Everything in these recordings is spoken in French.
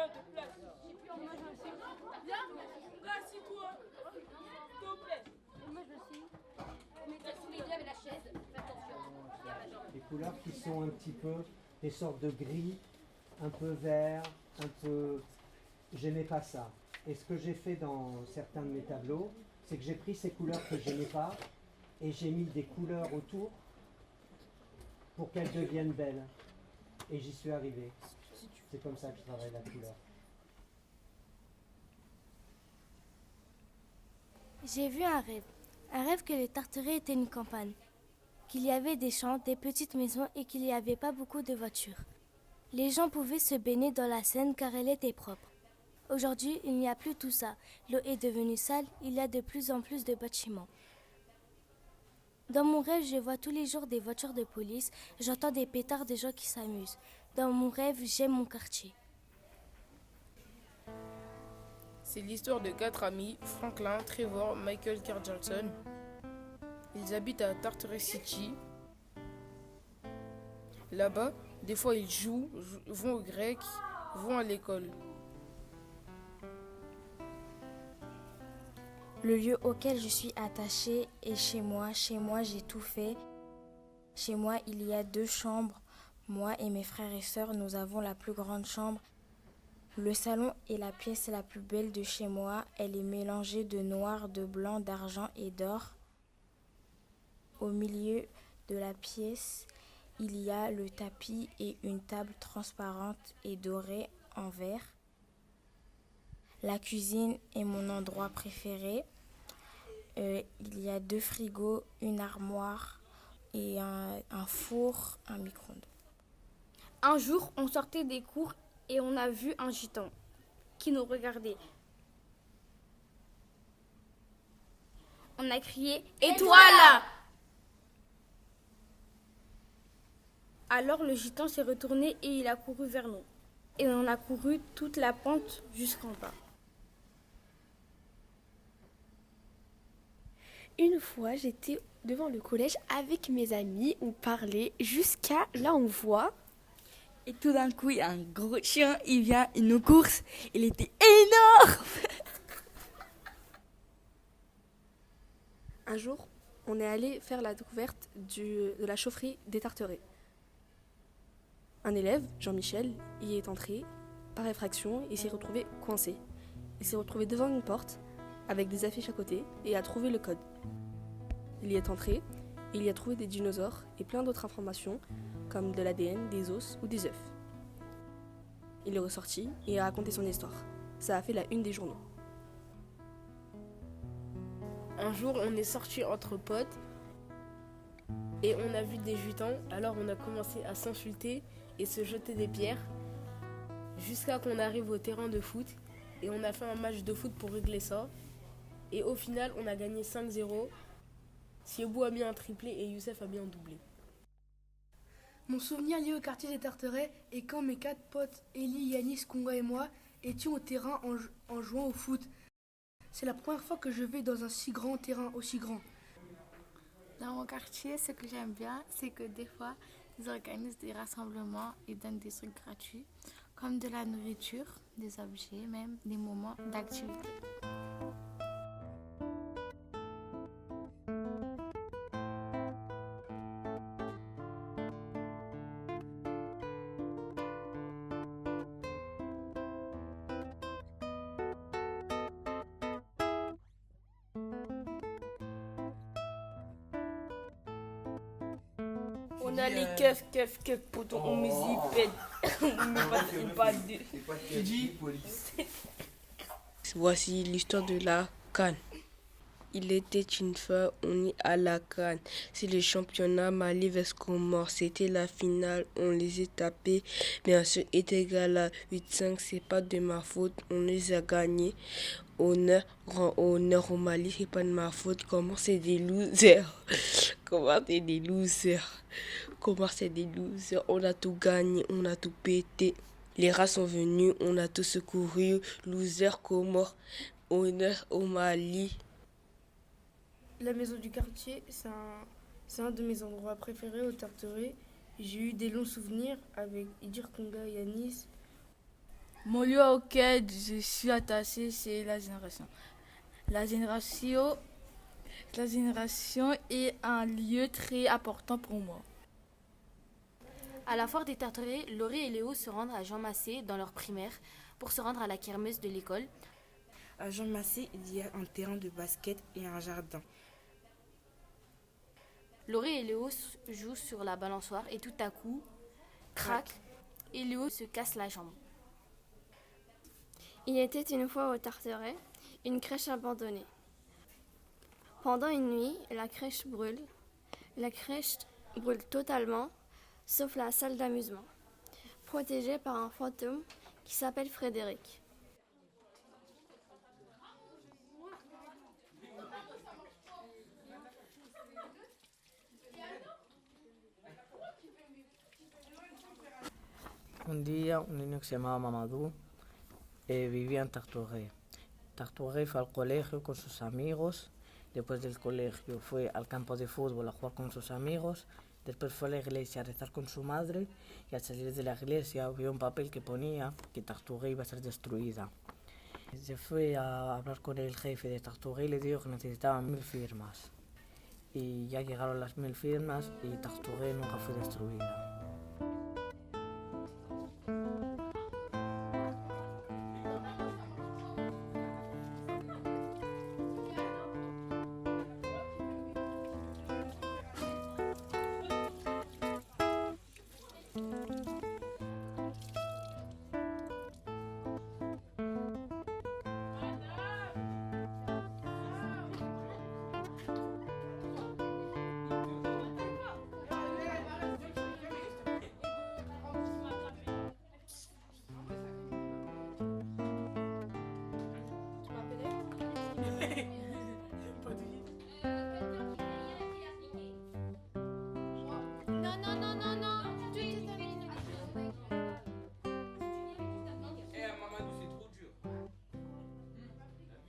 plein de place. Viens, assis-toi. S'il te plaît. Moi je suis. Mettez tous les deux avec la chaise. Faites attention. Il y a ma jambe. Des couleurs qui sont un petit peu des sortes de gris, un peu vert, un peu... J'aimais pas ça. Et ce que j'ai fait dans certains de mes tableaux, c'est que j'ai pris ces couleurs que j'aimais pas et j'ai mis des couleurs autour pour qu'elles deviennent belles. Et j'y suis arrivé. C'est comme ça que je travaille la couleur. J'ai vu un rêve que les Tarterets étaient une campagne, qu'il y avait des champs, des petites maisons et qu'il n'y avait pas beaucoup de voitures. Les gens pouvaient se baigner dans la Seine car elle était propre. Aujourd'hui, il n'y a plus tout ça. L'eau est devenue sale, il y a de plus en plus de bâtiments. Dans mon rêve, je vois tous les jours des voitures de police, j'entends des pétards de gens qui s'amusent. Dans mon rêve, j'aime mon quartier. C'est l'histoire de 4 amis, Franklin, Trevor, Michael Johnson. Ils habitent à Tartary City. Là-bas, des fois ils jouent, vont au grec, vont à l'école. Le lieu auquel je suis attachée est chez moi. Chez moi, j'ai tout fait. Chez moi, il y a 2 chambres. Moi et mes frères et sœurs, nous avons la plus grande chambre. Le salon est la pièce la plus belle de chez moi. Elle est mélangée de noir, de blanc, d'argent et d'or. Au milieu de la pièce, il y a le tapis et une table transparente et dorée en verre. La cuisine est mon endroit préféré. Il y a 2 frigos, une armoire et un four, un micro-ondes. Un jour, on sortait des cours et on a vu un gitan qui nous regardait. On a crié « Et toi là !» Alors le gitan s'est retourné et il a couru vers nous. Et on a couru toute la pente jusqu'en bas. Une fois, j'étais devant le collège avec mes amis, on parlait jusqu'à là on voit. Et tout d'un coup, il y a un gros chien, il vient, il nous course. Il était énorme. Un jour, on est allé faire la découverte de la chaufferie des Tarterets. Un élève, Jean-Michel, y est entré par effraction et s'est retrouvé coincé. Il s'est retrouvé devant une porte avec des affiches à côté et a trouvé le code. Il y est entré et il y a trouvé des dinosaures et plein d'autres informations comme de l'ADN, des os ou des œufs. Il est ressorti et a raconté son histoire. Ça a fait la une des journaux. Un jour, on est sortis entre potes et on a vu des jutons. Alors on a commencé à s'insulter et se jeter des pierres jusqu'à qu'on arrive au terrain de foot. Et on a fait un match de foot pour régler ça. Et au final, on a gagné 5-0. Siebou a mis un triplé et Youssef a mis un doublé. Mon souvenir lié au quartier des Tarterets est quand mes 4 potes, Eli, Yanis, Konga et moi, étions au terrain en jouant au foot. C'est la première fois que je vais dans un si grand terrain, aussi grand. Dans mon quartier, ce que j'aime bien, c'est que des fois, ils organisent des rassemblements et donnent des trucs gratuits, comme de la nourriture, des objets, même des moments d'activité. On a les keufs, poton, on met zipette. On met pas de... Tu dis Voici l'histoire de la CAN. Il était une fois, on est à la CAN. C'est le championnat Mali vs Comores. C'était la finale, on les a tapés. Bien sûr, est égal à 8-5, c'est pas de ma faute, on les a gagnés. Honneur, grand honneur au Mali, c'est pas de ma faute. Comment c'est des losers? Comment c'est des losers? Comment c'est des losers? On a tout gagné, on a tout pété. Les rats sont venus, on a tout secouru. Losers, Comores, honneur au Mali. La maison du quartier, c'est un de mes endroits préférés au Tarteret. J'ai eu des longs souvenirs avec Idir, Konga et Yanis. Mon lieu auquel je suis attaché, c'est la génération. La génération est un lieu très important pour moi. À la foire des Tarterets, Laurie et Léo se rendent à Jean Massé dans leur primaire pour se rendre à la kermesse de l'école. À Jean Massé, il y a un terrain de basket et un jardin. Laurie et Léo jouent sur la balançoire et tout à coup, crac, et Léo se casse la jambe. Il était une fois au Tarteret, une crèche abandonnée. Pendant une nuit, la crèche brûle. La crèche brûle totalement, sauf la salle d'amusement, protégée par un fantôme qui s'appelle Frédéric. Un día un niño que se llamaba Mamadou vivía en Tartoré. Tartoré fue al colegio con sus amigos, después del colegio fue al campo de fútbol a jugar con sus amigos, después fue a la iglesia a rezar con su madre y al salir de la iglesia vio un papel que ponía que Tartoré iba a ser destruida. Se fue a hablar con el jefe de Tartoré y le dijo que necesitaban 1000 firmas. Y ya llegaron las 1000 firmas y Tartoré nunca fue destruida.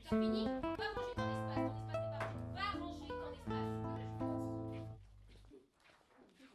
T'as fini?